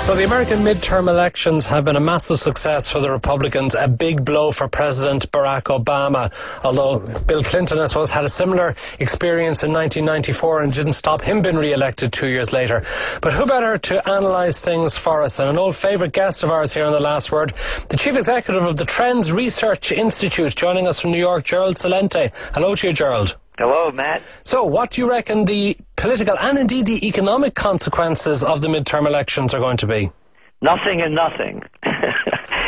So the American midterm elections have been a massive success for the Republicans, a big blow for President Barack Obama. Although Bill Clinton, I suppose, had a similar experience in 1994 and didn't stop him being re-elected 2 years later. But who better to analyse things for us? And an old favourite guest of ours here on The Last Word, the Chief Executive of the Trends Research Institute, joining us from New York, Gerald Celente. Hello to you, Gerald. Hello, Matt. So what do you reckon the political and indeed the economic consequences of the midterm elections are going to be? Nothing and nothing.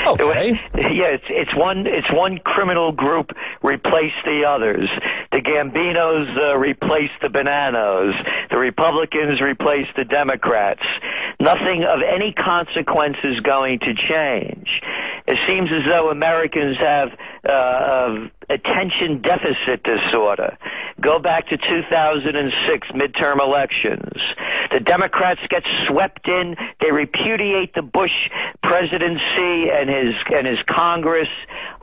Okay. Yeah, it's one criminal group replaced the others. The Gambinos replaced the Bananos. The Republicans replaced the Democrats. Nothing of any consequence is going to change. It seems as though Americans have attention deficit disorder. Go back to 2006 midterm elections. The Democrats get swept in. They repudiate the Bush presidency and his Congress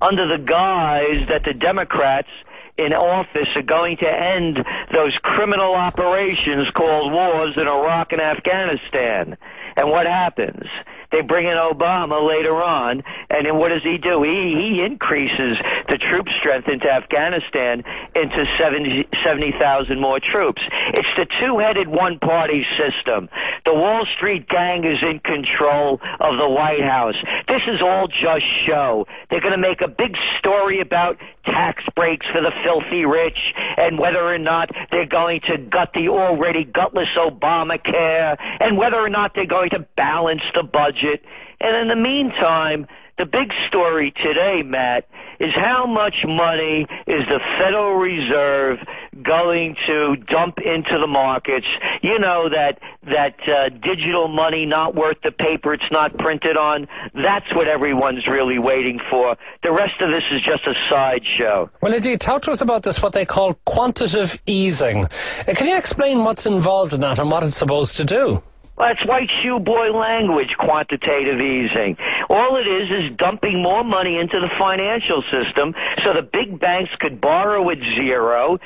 under the guise that the Democrats in office are going to end those criminal operations called wars in Iraq and Afghanistan. And what happens? They bring in Obama later on, and then what does he do? He increases the troop strength into Afghanistan into 70,000 more troops. It's the two-headed one-party system. The Wall Street gang is in control of the White House. This is all just show. They're going to make a big story about tax breaks for the filthy rich and whether or not they're going to gut the already gutless Obamacare and whether or not they're going to balance the budget. And in the meantime, the big story today, Matt, is how much money is the Federal Reserve going to dump into the markets. You know, that digital money not worth the paper it's not printed on. That's what everyone's really waiting for. The rest of this is just a sideshow. Well, indeed, talk to us about this, what they call quantitative easing. Can you explain what's involved in that and what it's supposed to do? Well, it's white shoe boy language, quantitative easing. All it is dumping more money into the financial system so the big banks could borrow at zero,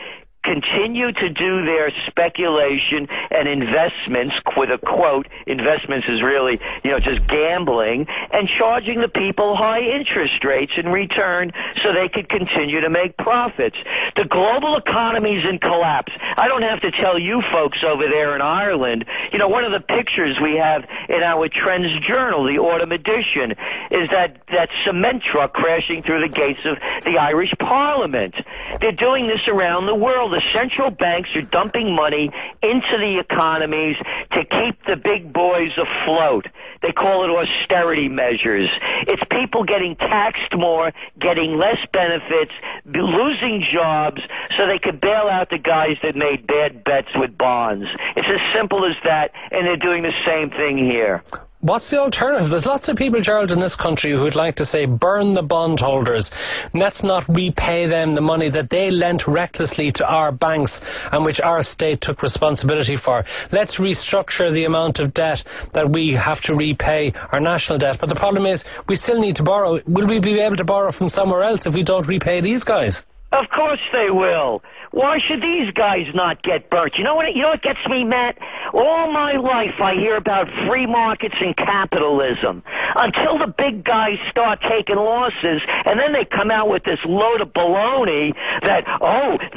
continue to do their speculation and investments, with a quote, investments is really, just gambling, and charging the people high interest rates in return so they could continue to make profits. The global economy's in collapse. I don't have to tell you folks over there in Ireland, one of the pictures we have in our Trends Journal, the autumn edition, is that cement truck crashing through the gates of the Irish Parliament. They're doing this around the world. The central banks are dumping money into the economies to keep the big boys afloat. They call it austerity measures. It's people getting taxed more, getting less benefits, losing jobs so they could bail out the guys that made bad bets with bonds. It's as simple as that, and they're doing the same thing here. What's the alternative? There's lots of people, Gerald, in this country who would like to say, burn the bondholders. Let's not repay them the money that they lent recklessly to our banks and which our state took responsibility for. Let's restructure the amount of debt that we have to repay, our national debt. But the problem is, we still need to borrow. Will we be able to borrow from somewhere else if we don't repay these guys? Of course they will. Why should these guys not get burnt? You know what gets me, Matt? All my life I hear about free markets and capitalism until the big guys start taking losses, and then they come out with this load of baloney that,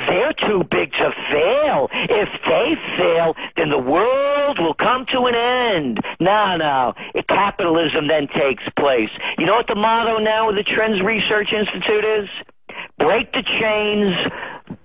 they're too big to fail. If they fail, then the world will come to an end. No. Capitalism then takes place. You know what the motto now of the Trends Research Institute is? Break the chains,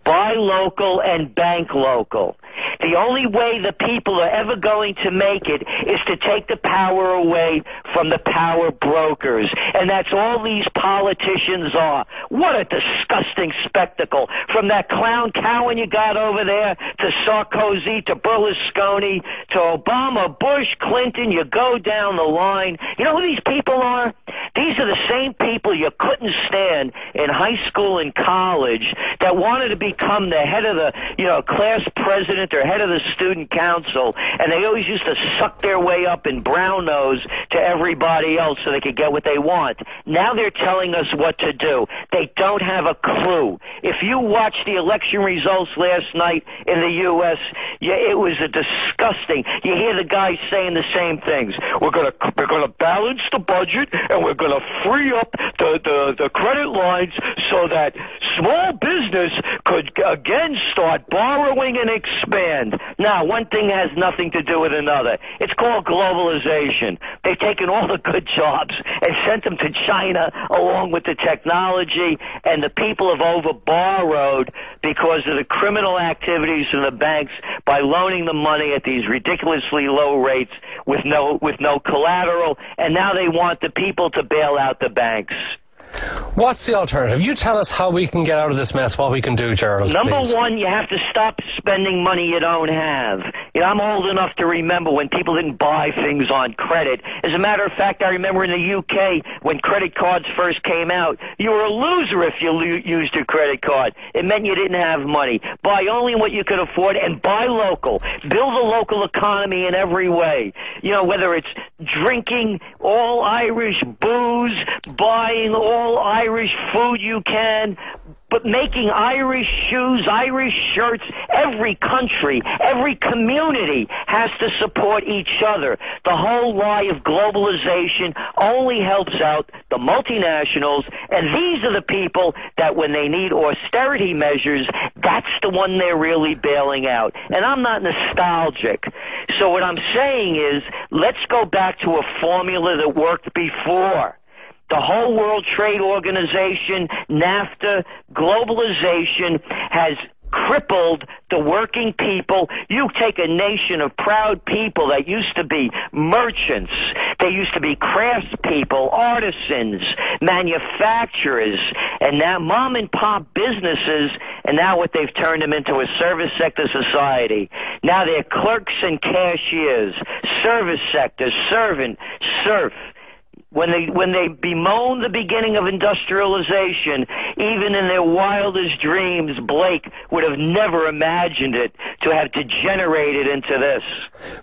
buy local, and bank local. The only way the people are ever going to make it is to take the power away from the power brokers. And that's all these politicians are. What a disgusting spectacle. From that clown Cowan you got over there, to Sarkozy, to Berlusconi, to Obama, Bush, Clinton, you go down the line. You know who these people are? These are the same people you couldn't stand in high school and college that wanted to become the head of the, class president or head of the student council, and they always used to suck their way up and brown nose to everybody else so they could get what they want. Now they're telling us what to do. They don't have a clue. If you watch the election results last night in the U.S., it was a disgusting. You hear the guys saying the same things. We're gonna balance the budget, and we're gonna free up the credit lines so that small business could again start borrowing and expand. Now, one thing has nothing to do with another. It's called globalization. They've taken all the good jobs and sent them to China along with the technology, and the people have over-borrowed because of the criminal activities of the banks by loaning the money at these ridiculously low rates with no collateral, and now they want the people to bail out the banks. What's the alternative? You tell us how we can get out of this mess, what we can do, Gerald. Number please. one, you have to stop spending money you don't have. I'm old enough to remember when people didn't buy things on credit. As a matter of fact, I remember in the UK when credit cards first came out, you were a loser if you used your credit card. It meant you didn't have money. Buy only what you could afford and buy local. Build a local economy in every way. Whether it's drinking all Irish booze, buying all Irish food you can, but making Irish shoes, Irish shirts. Every country, every community has to support each other. The whole lie of globalization only helps out the multinationals, and these are the people that when they need austerity measures, that's the one they're really bailing out. And I'm not nostalgic. So what I'm saying is, let's go back to a formula that worked before. The whole World Trade Organization, NAFTA, globalization has crippled the working people. You take a nation of proud people that used to be merchants, they used to be craftspeople, artisans, manufacturers, and now mom and pop businesses, and now what they've turned them into a service sector society. Now they're clerks and cashiers, service sector, servant, serf. When they bemoan the beginning of industrialization, even in their wildest dreams, Blake would have never imagined it to have degenerated into this.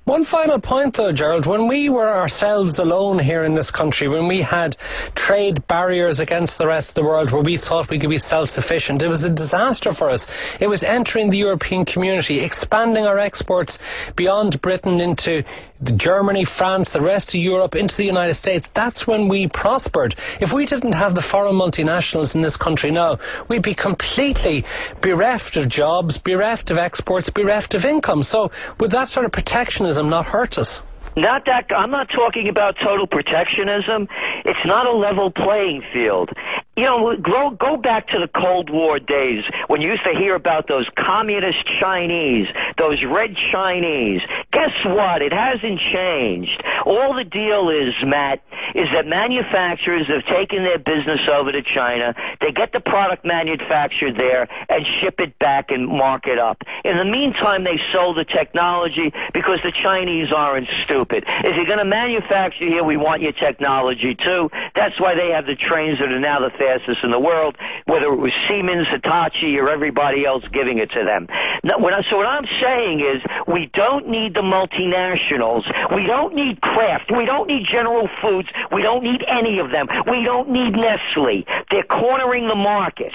One final point, though, Gerald. When we were ourselves alone here in this country, when we had trade barriers against the rest of the world, where we thought we could be self-sufficient, it was a disaster for us. It was entering the European community, expanding our exports beyond Britain into Germany, France, the rest of Europe, into the United States. That's when we prospered. If we didn't have the foreign multinationals in this country now, we'd be completely bereft of jobs, bereft of exports, bereft of income. So would that sort of protectionism not hurt us? Not that. I'm not talking about total protectionism. It's not a level playing field. Go back to the Cold War days when you used to hear about those communist Chinese, those red Chinese. Guess what? It hasn't changed. All the deal is, Matt, is that manufacturers have taken their business over to China. They get the product manufactured there and ship it back and mark it up. In the meantime, they sold the technology because the Chinese aren't stupid. If you're going to manufacture here, we want your technology too. That's why they have the trains that are now the fastest in the world, whether it was Siemens, Hitachi, or everybody else giving it to them. So what I'm saying is, we don't need the multinationals. We don't need Kraft. We don't need General Foods. We don't need any of them. We don't need Nestle. They're cornering the market.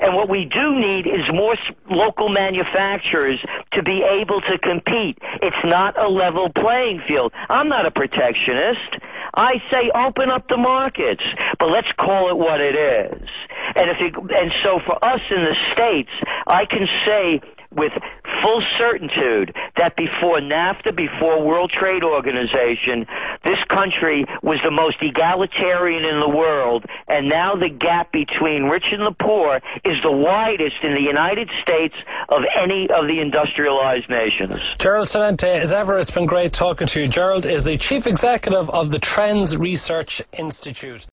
And what we do need is more local manufacturers to be able to compete. It's not a level playing field. I'm not a protectionist. I say open up the markets, but let's call it what it is. And so for us in the States, I can say with full certitude that before NAFTA, before World Trade Organization, this country was the most egalitarian in the world, and now the gap between rich and the poor is the widest in the United States of any of the industrialized nations. Gerald Celente, as ever, it's been great talking to you. Gerald is the Chief Executive of the Trends Research Institute.